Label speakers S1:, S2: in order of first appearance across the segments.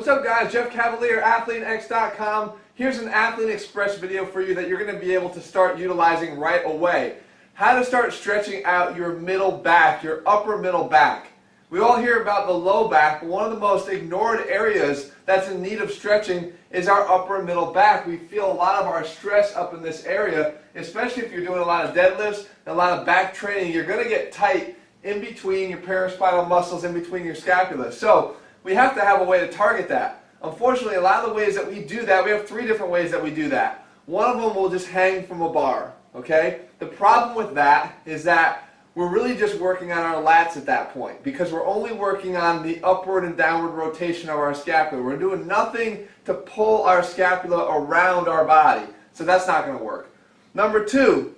S1: What's up guys, Jeff Cavalier, ATHLEAN-X.com. Here's an Athlete Express video for you that you're going to be able to start utilizing right away. How to start stretching out your middle back, your upper middle back. We all hear about the low back, but one of the most ignored areas that's in need of stretching is our upper middle back. We feel a lot of our stress up in this area, especially if you're doing a lot of deadlifts and a lot of back training. You're going to get tight in between your paraspinal muscles, in between your scapula. So we have to have a way to target that. Unfortunately, a lot of the ways that we do that, we have 3 different ways that we do that. One of them will just hang from a bar, okay? The problem with that is that we're really just working on our lats at that point because we're only working on the upward and downward rotation of our scapula. We're doing nothing to pull our scapula around our body, so that's not going to work. Number 2,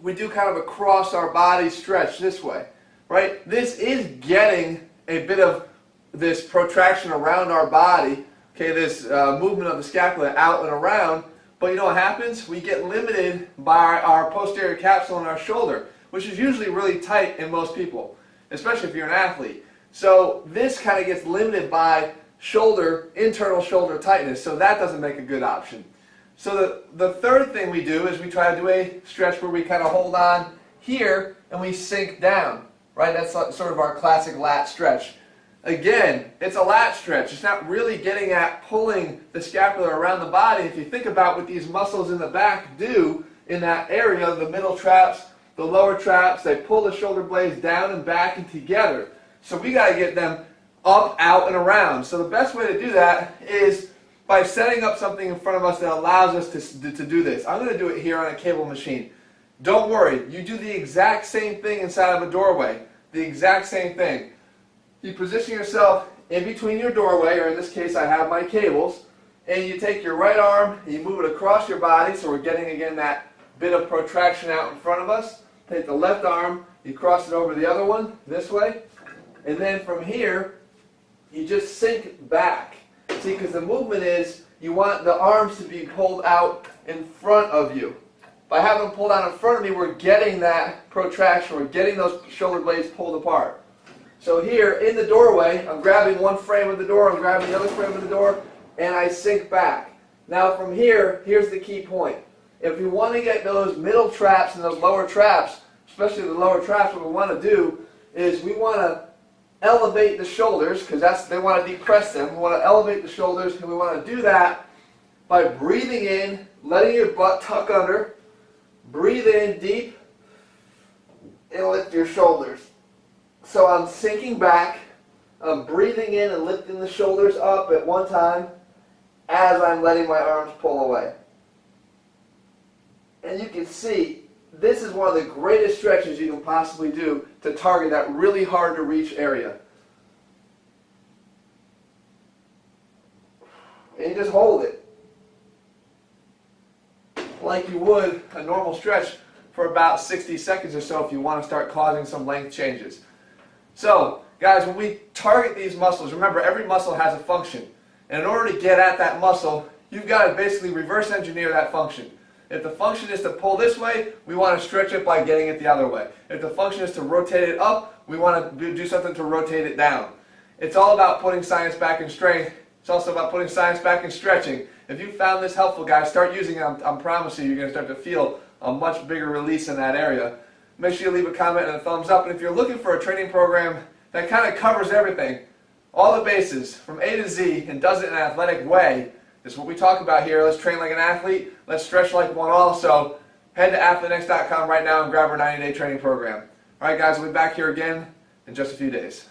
S1: we do kind of a cross our body stretch this way, right? This is getting a bit of this protraction around our body, okay, this movement of the scapula out and around, but you know what happens? We get limited by our posterior capsule and our shoulder, which is usually really tight in most people, especially if you're an athlete. So this kind of gets limited by shoulder, internal shoulder tightness, so that doesn't make a good option. So the third thing we do is we try to do a stretch where we kind of hold on here and we sink down, right? That's sort of our classic lat stretch. Again, it's a lat stretch. It's not really getting at pulling the scapula around the body. If you think about what these muscles in the back do in that area, the middle traps, the lower traps, they pull the shoulder blades down and back and together. So we got to get them up, out, and around. So the best way to do that is by setting up something in front of us that allows us to do this. I'm going to do it here on a cable machine. Don't worry, you do the exact same thing inside of a doorway. The exact same thing. You position yourself in between your doorway, or in this case I have my cables, and you take your right arm and you move it across your body, so we're getting again that bit of protraction out in front of us. Take the left arm, you cross it over the other one, this way, and then from here, you just sink back. See, because the movement is, you want the arms to be pulled out in front of you. By having them pulled out in front of me, we're getting that protraction, we're getting those shoulder blades pulled apart. So here, in the doorway, I'm grabbing one frame of the door, I'm grabbing the other frame of the door, and I sink back. Now from here, here's the key point. If you want to get those middle traps and those lower traps, especially the lower traps, what we want to do is we want to elevate the shoulders, because they want to depress them. We want to elevate the shoulders, and we want to do that by breathing in, letting your butt tuck under, breathe in deep, and lift your shoulders. So I'm sinking back, I'm breathing in and lifting the shoulders up at one time as I'm letting my arms pull away. And you can see, this is one of the greatest stretches you can possibly do to target that really hard to reach area. And you just hold it like you would a normal stretch for about 60 seconds or so if you want to start causing some length changes. So, guys, when we target these muscles, remember every muscle has a function. And in order to get at that muscle, you've got to basically reverse engineer that function. If the function is to pull this way, we want to stretch it by getting it the other way. If the function is to rotate it up, we want to do something to rotate it down. It's all about putting science back in strength. It's also about putting science back in stretching. If you found this helpful, guys, start using it. I'm promising you, you're going to start to feel a much bigger release in that area. Make sure you leave a comment and a thumbs up. And if you're looking for a training program that kind of covers everything, all the bases from A to Z, and does it in an athletic way, is what we talk about here. Let's train like an athlete. Let's stretch like one also. Head to ATHLEAN-X.com right now and grab our 90-day training program. All right, guys, we'll be back here again in just a few days.